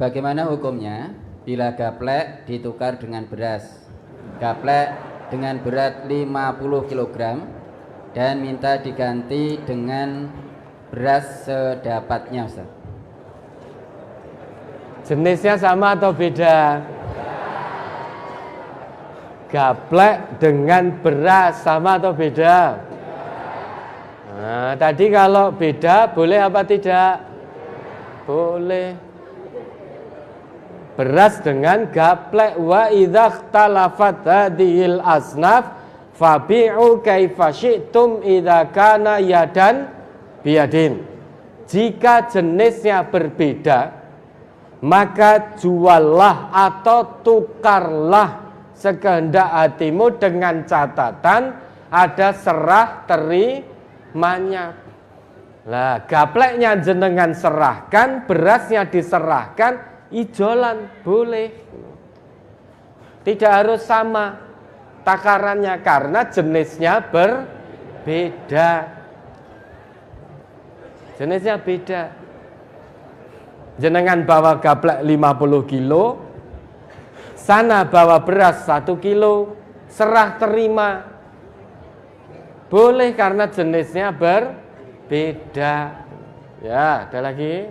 Bagaimana hukumnya bila gaplek ditukar dengan beras? Gaplek dengan berat 50 kg dan minta diganti dengan beras sedapatnya, Ustaz. Jenisnya sama atau beda? Gaplek dengan beras sama atau beda? Nah, tadi kalau beda boleh apa tidak? Boleh. Beras dengan gaplek. Wa idza ikhtalafat hadhil asnaf fabi'u kaifa syi'tum idza kana yadan biyadin. Jika jenisnya berbeda, maka juallah atau tukarlah sekehendak hatimu dengan catatan ada serah terimanya. Lah, gapleknya jenengan serahkan, berasnya diserahkan, ijolan boleh. Tidak harus sama takarannya karena jenisnya berbeda. Jenisnya beda. Jenengan bawa gaplek 50 kilo, sana bawa beras 1 kilo, serah terima. Boleh karena jenisnya berbeda. Ya, ada lagi.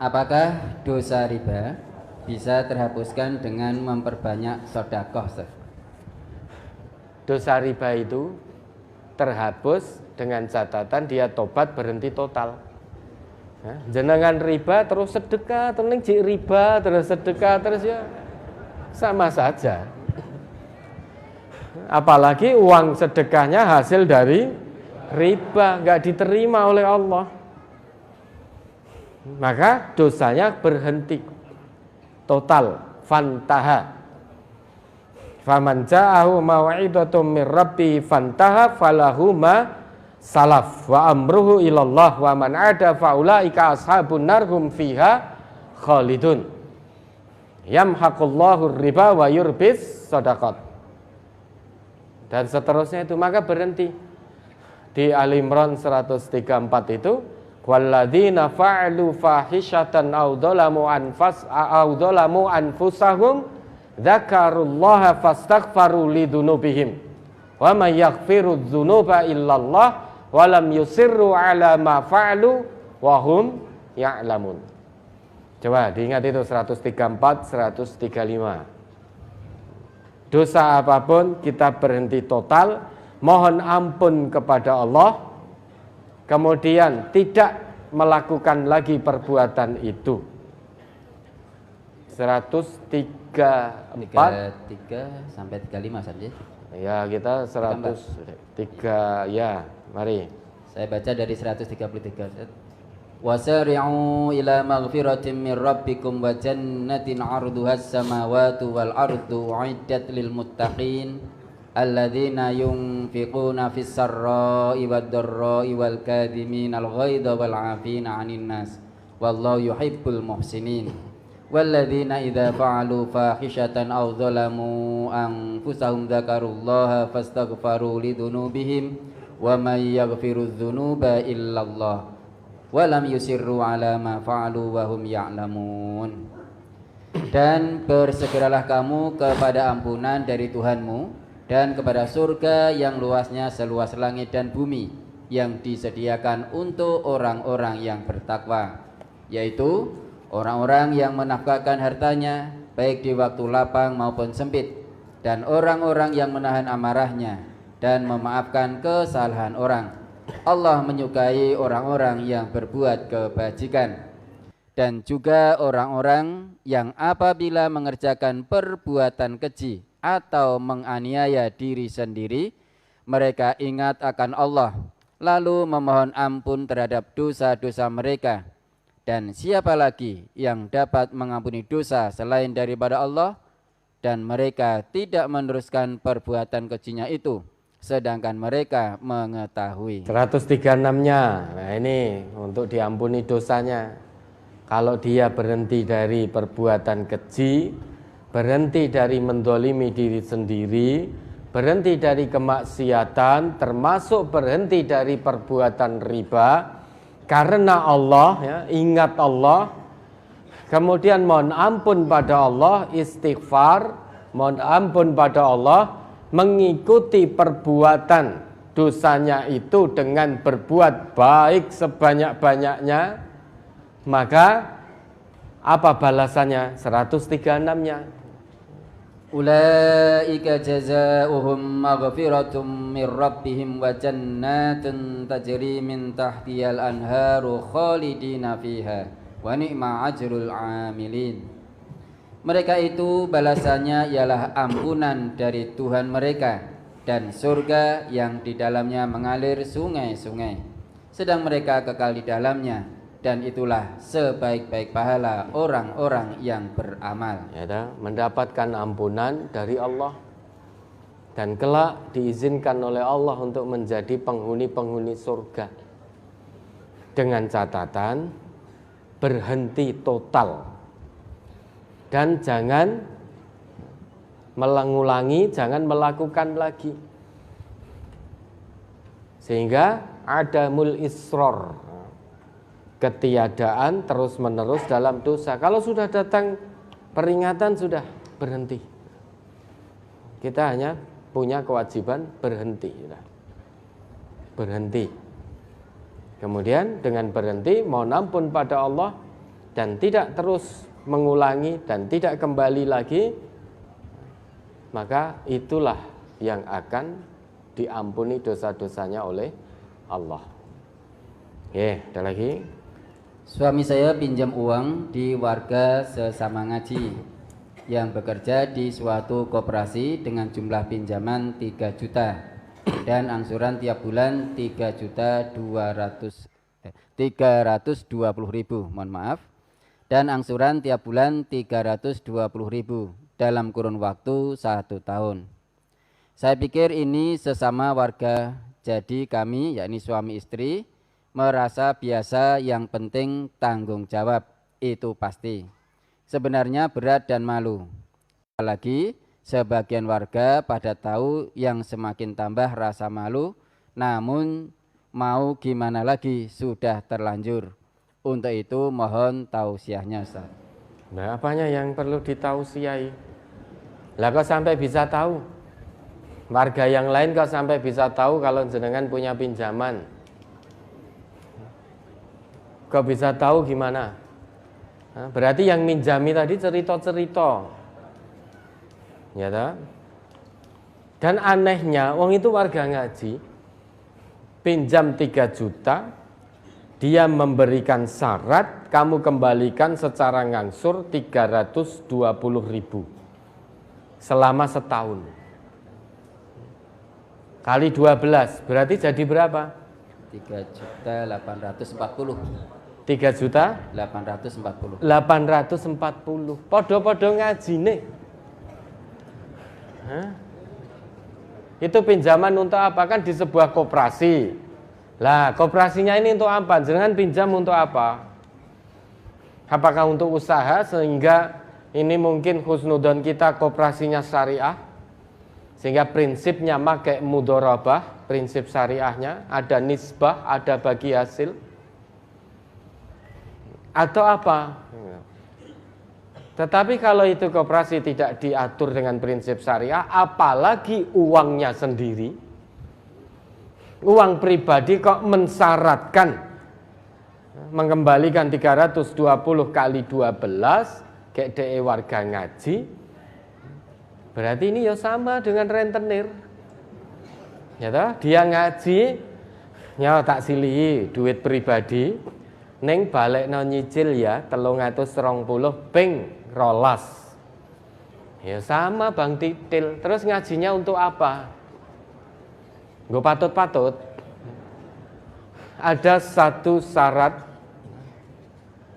Apakah dosa riba bisa terhapuskan dengan memperbanyak sedekah, Ustaz? Dosa riba itu terhapus dengan catatan dia tobat berhenti total. Ya, jenengan riba terus sedekah, terus riba terus sedekah terus, ya sama saja. Apalagi uang sedekahnya hasil dari riba, nggak diterima oleh Allah, maka dosanya berhenti total. Fantaha, faman ja'ahu mau'idatum mir rabbi fantaha falahu ma salaf wa amruhu ilallah wa man ada faulaika ashabun nar hum fiha khalidun yamhaqullahu riba wa yurbis shadaqat. Dan seterusnya itu, maka berhenti. Di Ali Imran 134 itu, walladzina fa'alu fahishatan aw dzalamu anfusahum dzakarullaha fastaghfaru lidzunubihim wa may yaghfiru dzunuba illallah wa lam yusirru ala ma fa'alu wa hum ya'lamun. Coba diingat itu 134, 135. Dosa apapun kita berhenti total, mohon ampun kepada Allah, kemudian tidak melakukan lagi perbuatan itu. 134 sampai 35 saja. Ya, kita 103 ya, mari. Saya baca dari 133. Wasari'u ila maghfiratin min rabbikum wa jannatin 'arduha as-samawati wal ardu 'iddat lil muttaqin alladzina yunfiquna fis sarra'i wad dharra'i wal kadhiminal ghaidha wal 'afina 'anil nas wallahu yuhibbul muhsinin walladzina idza fa'alu fahishatan aw dzalamu anfusahum dzakarullaha fastaghfaru lidzunubihim wa may yaghfirudz dzunuba illallah walam yusirru ala ma fa'alu wa hum ya'lamun. Dan bersegeralah kamu kepada ampunan dari Tuhanmu dan kepada surga yang luasnya seluas langit dan bumi yang disediakan untuk orang-orang yang bertakwa, yaitu orang-orang yang menafkahkan hartanya baik di waktu lapang maupun sempit, dan orang-orang yang menahan amarahnya dan memaafkan kesalahan orang. Allah menyukai orang-orang yang berbuat kebajikan, dan juga orang-orang yang apabila mengerjakan perbuatan keji atau menganiaya diri sendiri, mereka ingat akan Allah, lalu memohon ampun terhadap dosa-dosa mereka. Dan siapa lagi yang dapat mengampuni dosa selain daripada Allah? Dan mereka tidak meneruskan perbuatan kejinya itu, sedangkan mereka mengetahui. 136-nya, nah ini untuk diampuni dosanya. Kalau dia berhenti dari perbuatan keji, berhenti dari mendolimi diri sendiri, berhenti dari kemaksiatan, termasuk berhenti dari perbuatan riba, karena Allah, ya, ingat Allah, kemudian mohon ampun pada Allah, istighfar, mohon ampun pada Allah, mengikuti perbuatan dosanya itu dengan berbuat baik sebanyak-banyaknya, maka apa balasannya? 136-nya. Ulaika jazaohum maghfiratum min rabbihim wa jannatun tajri min tahtihal anharu khalidina fiha wa ni'ma ajrul amilin. Mereka itu balasannya ialah ampunan dari Tuhan mereka dan surga yang di dalamnya mengalir sungai-sungai, sedang mereka kekal di dalamnya, dan itulah sebaik-baik pahala orang-orang yang beramal. Ya, mendapatkan ampunan dari Allah dan kelak diizinkan oleh Allah untuk menjadi penghuni-penghuni surga, dengan catatan berhenti total dan jangan mengulangi, jangan melakukan lagi, sehingga adamul isror, ketiadaan terus-menerus dalam dosa. Kalau sudah datang peringatan, sudah berhenti. Kita hanya punya kewajiban berhenti. Berhenti. Kemudian dengan berhenti mohon ampun pada Allah dan tidak terus mengulangi dan tidak kembali lagi, maka itulah yang akan diampuni dosa-dosanya oleh Allah. Ada lagi. Suami saya pinjam uang di warga sesama ngaji yang bekerja di suatu koperasi dengan jumlah pinjaman 3 juta dan angsuran tiap bulan 320.000, mohon maaf, dan angsuran tiap bulan 320.000 dalam kurun waktu 1 tahun. Saya pikir ini sesama warga, jadi kami, yakni suami istri, merasa biasa, yang penting tanggung jawab, itu pasti. Sebenarnya berat dan malu. Apalagi sebagian warga pada tahu yang semakin tambah rasa malu, namun mau gimana lagi, sudah terlanjur. Untuk itu mohon tausiahnya, Ustaz. Nah, apanya yang perlu ditausiahi? Lah kok sampai bisa tahu? Warga yang lain kok sampai bisa tahu kalau jenengan punya pinjaman? Kok bisa tahu gimana? Berarti yang minjami tadi cerita-cerita. Ya tak? Dan anehnya, wong itu warga ngaji, pinjam 3 juta, dia memberikan syarat kamu kembalikan secara ngangsur 320.000 selama setahun. Kali 12 berarti jadi berapa? 3.840. 3.840. 840. Podo-podo ngajine. Itu pinjaman untuk apa? Kan di sebuah koperasi. Lah, koperasinya ini untuk apa? Jangan pinjam untuk apa? Apakah untuk usaha sehingga ini mungkin husnudon kita koperasinya syariah, sehingga prinsipnya pakai mudharabah, prinsip syariahnya ada nisbah, ada bagi hasil, atau apa? Tetapi kalau itu koperasi tidak diatur dengan prinsip syariah, apalagi uangnya sendiri, uang pribadi kok mensyaratkan mengembalikan 320 kali 12 kayak DE warga ngaji, berarti ini ya sama dengan rentenir. Ya toh, dia ngaji ya tak silihi duit pribadi ning balekno nyicil ya 320 ping rolas. Ya sama Bang Titil. Terus ngajinya untuk apa? Gue patut-patut. Ada satu syarat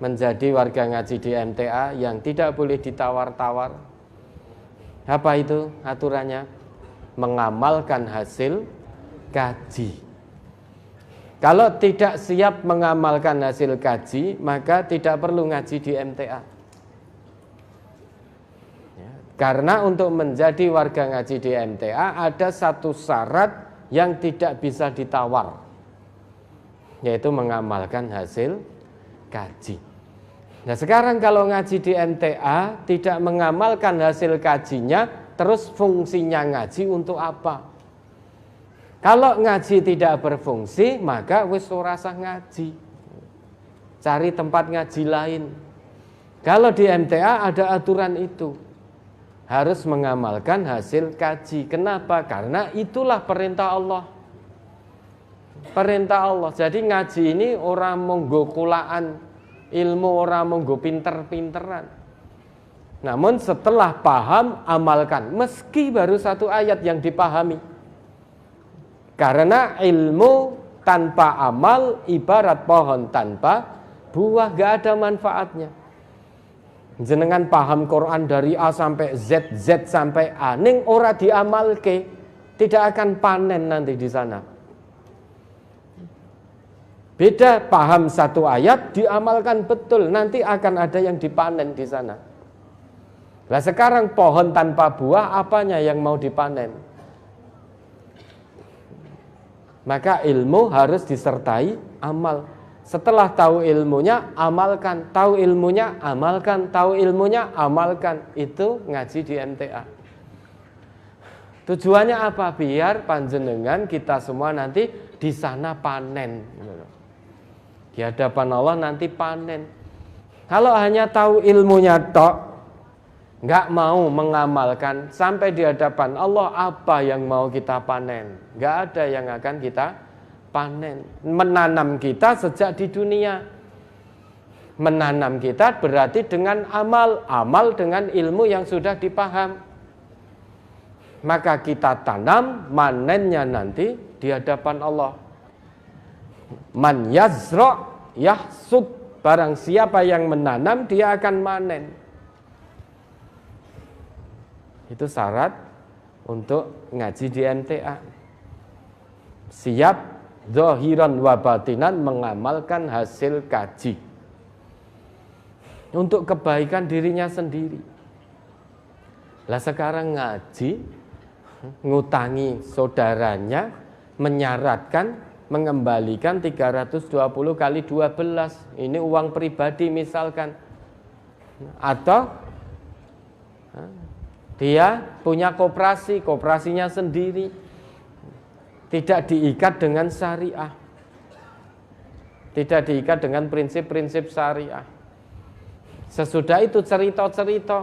menjadi warga ngaji di MTA yang tidak boleh ditawar-tawar. Apa itu aturannya? Mengamalkan hasil kaji. Kalau tidak siap mengamalkan hasil kaji, maka tidak perlu ngaji di MTA. Ya, karena untuk menjadi warga ngaji di MTA ada satu syarat yang tidak bisa ditawar, yaitu mengamalkan hasil kaji. Nah sekarang kalau ngaji di MTA tidak mengamalkan hasil kajinya, terus fungsinya ngaji untuk apa? Kalau ngaji tidak berfungsi, maka wis ora usah ngaji. Cari tempat ngaji lain. Kalau di MTA ada aturan itu. Harus mengamalkan hasil kaji. Kenapa? Karena itulah perintah Allah. Perintah Allah. Jadi ngaji ini orang monggo kulaan ilmu, orang monggo pinter-pinteran. Namun setelah paham, amalkan. Meski baru satu ayat yang dipahami. Karena ilmu tanpa amal ibarat pohon tanpa buah, gak ada manfaatnya. Jenengan paham Quran dari A sampai Z, Z sampai A, ning ora diamalke, tidak akan panen nanti di sana. Beda paham satu ayat, diamalkan betul, nanti akan ada yang dipanen di sana. Nah sekarang pohon tanpa buah, apanya yang mau dipanen? Maka ilmu harus disertai amal. Setelah tahu ilmunya, amalkan. Tahu ilmunya, amalkan. Tahu ilmunya, amalkan. Itu ngaji di MTA. Tujuannya apa? Biar panjenengan kita semua nanti di sana panen. Di hadapan Allah nanti panen. Kalau hanya tahu ilmunya tok, nggak mau mengamalkan, sampai di hadapan Allah apa yang mau kita panen? Nggak ada yang akan kita panen. Menanam kita sejak di dunia. Menanam kita berarti dengan amal. Amal dengan ilmu yang sudah dipaham. Maka kita tanam, manennya nanti di hadapan Allah. Man yazra' yahsud. Barang siapa yang menanam, dia akan manen. Itu syarat untuk ngaji di MTA. Siap zahiran wa batinan mengamalkan hasil kaji untuk kebaikan dirinya sendiri. Lah sekarang ngaji ngutangi saudaranya, menyaratkan mengembalikan 320 kali 12. Ini uang pribadi misalkan. Atau dia punya koperasi, koperasinya sendiri, tidak diikat dengan syariah, tidak diikat dengan prinsip-prinsip syariah. Sesudah itu cerita-cerita,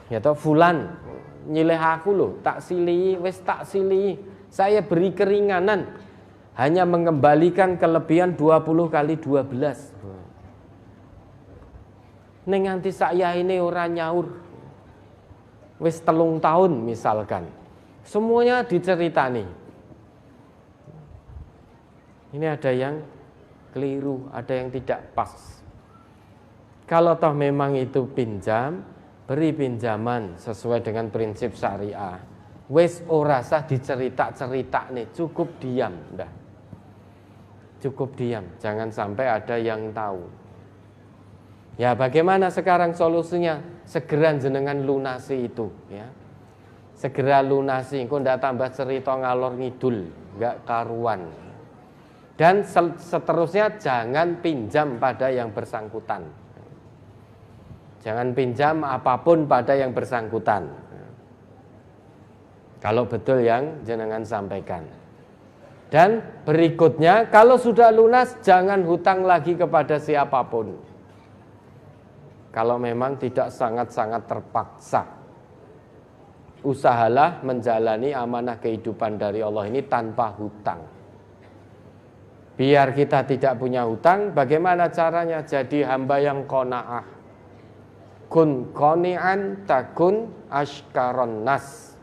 ya toh fulan nyileh aku loh, tak sili, wes tak sili, saya beri keringanan, hanya mengembalikan kelebihan 20 kali 12. Neng anti saya ini orang nyaur. Wis 3 tahun misalkan, semuanya diceritani. Ini ada yang keliru, ada yang tidak pas. Kalau toh memang itu pinjam, beri pinjaman sesuai dengan prinsip syariah. Wis ora sah dicerita-cerita nih, cukup diam, dah. Cukup diam, jangan sampai ada yang tahu. Ya bagaimana sekarang solusinya? Segera jenengan lunasi itu, ya. Segera lunasi, kok ndak tambah cerita ngalor ngidul, nggak karuan. Dan seterusnya jangan pinjam pada yang bersangkutan. Jangan pinjam apapun pada yang bersangkutan. Kalau betul yang jenengan sampaikan. Dan berikutnya, kalau sudah lunas jangan hutang lagi kepada siapapun. Kalau memang tidak sangat-sangat terpaksa, usahalah menjalani amanah kehidupan dari Allah ini tanpa hutang. Biar kita tidak punya hutang, bagaimana caranya? Jadi hamba yang qanaah. Kun qani'an takun ashkaron nas.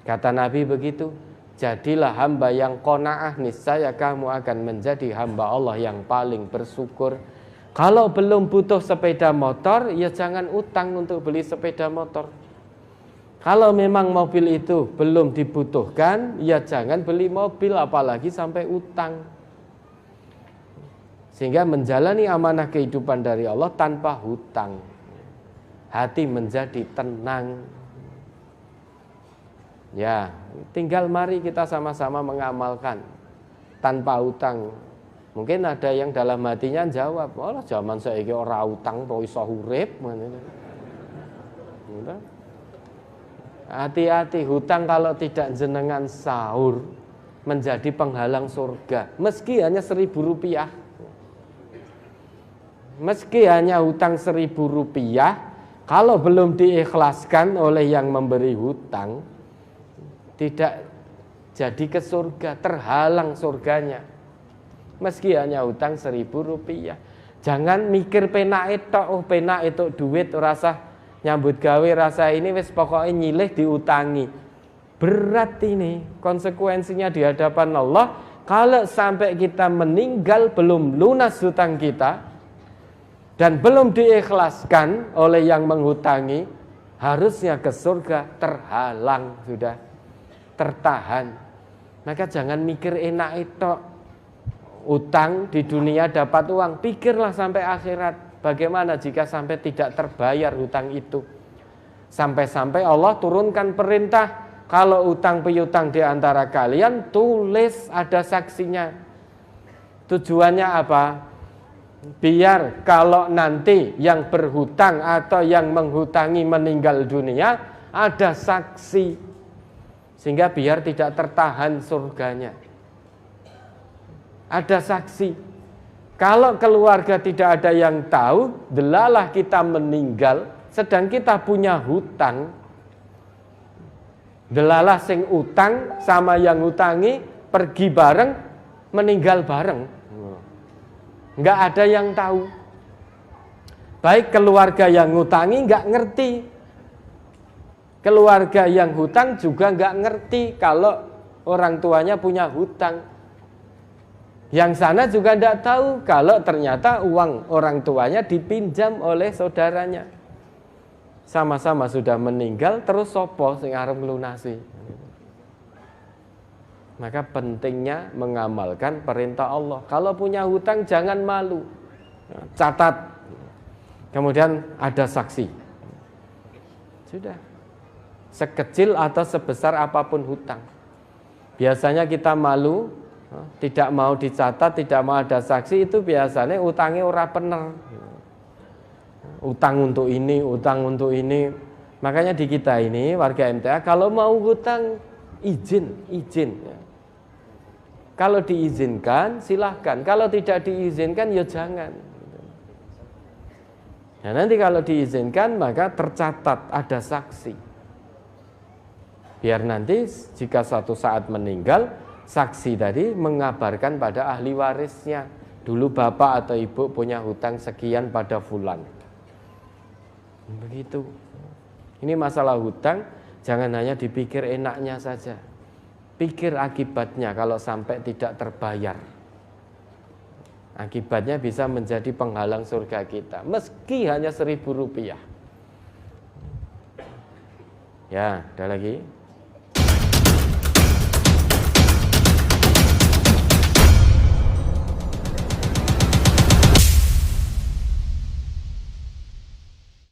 Kata Nabi begitu, jadilah hamba yang qanaah, niscaya kamu akan menjadi hamba Allah yang paling bersyukur. Kalau belum butuh sepeda motor, ya jangan utang untuk beli sepeda motor. Kalau memang mobil itu belum dibutuhkan, ya jangan beli mobil, apalagi sampai utang. Sehingga menjalani amanah kehidupan dari Allah tanpa hutang. Hati menjadi tenang. Ya, tinggal mari kita sama-sama mengamalkan tanpa hutang. Mungkin ada yang dalam hatinya jawab, "Oh, zaman saiki ora utang kok iso urip." Hati-hati, hutang kalau tidak jenengan sahur menjadi penghalang surga. Meski hanya 1.000 rupiah. Meski hanya hutang 1.000 rupiah, kalau belum diikhlaskan oleh yang memberi hutang, tidak jadi ke surga, terhalang surganya. Meski hanya hutang 1.000 rupiah. Jangan mikir penak itu duit rasa nyambut gawe rasa ini wis pokoknya nyilih diutangi. Berat ini konsekuensinya di hadapan Allah kalau sampai kita meninggal belum lunas hutang kita dan belum diikhlaskan oleh yang menghutangi, harusnya ke surga terhalang sudah, tertahan. Maka jangan mikir enak itu utang di dunia dapat uang, pikirlah sampai akhirat. Bagaimana jika sampai tidak terbayar hutang itu? Sampai-sampai Allah turunkan perintah, kalau utang piutang di antara kalian tulis ada saksinya. Tujuannya apa? Biar kalau nanti yang berhutang atau yang menghutangi meninggal dunia ada saksi, sehingga biar tidak tertahan surganya. Ada saksi. Kalau keluarga tidak ada yang tahu, delalah kita meninggal, sedang kita punya hutang. Delalah sing utang sama yang hutangi pergi bareng, meninggal bareng. Enggak ada yang tahu. Baik keluarga yang ngutangi enggak ngerti. Keluarga yang hutang juga enggak ngerti kalau orang tuanya punya hutang. Yang sana juga tidak tahu kalau ternyata uang orang tuanya dipinjam oleh saudaranya. Sama-sama sudah meninggal, terus sopo sing arep nglunasi. Maka pentingnya mengamalkan perintah Allah. Kalau punya hutang jangan malu. Catat. Kemudian ada saksi. Sudah. Sekecil atau sebesar apapun hutang. Biasanya kita malu, tidak mau dicatat, tidak mau ada saksi, itu biasanya utangnya ora bener. Utang untuk ini, utang untuk ini. Makanya di kita ini warga MTA kalau mau hutang izin. Kalau diizinkan silahkan, kalau tidak diizinkan ya jangan. Nah nanti kalau diizinkan maka tercatat ada saksi. Biar nanti jika suatu saat meninggal, saksi tadi mengabarkan pada ahli warisnya, dulu bapak atau ibu punya hutang sekian pada fulan. Begitu. Ini masalah hutang, jangan hanya dipikir enaknya saja. Pikir akibatnya kalau sampai tidak terbayar. Akibatnya bisa menjadi penghalang surga kita, meski hanya 1.000 rupiah. Ya, ada lagi.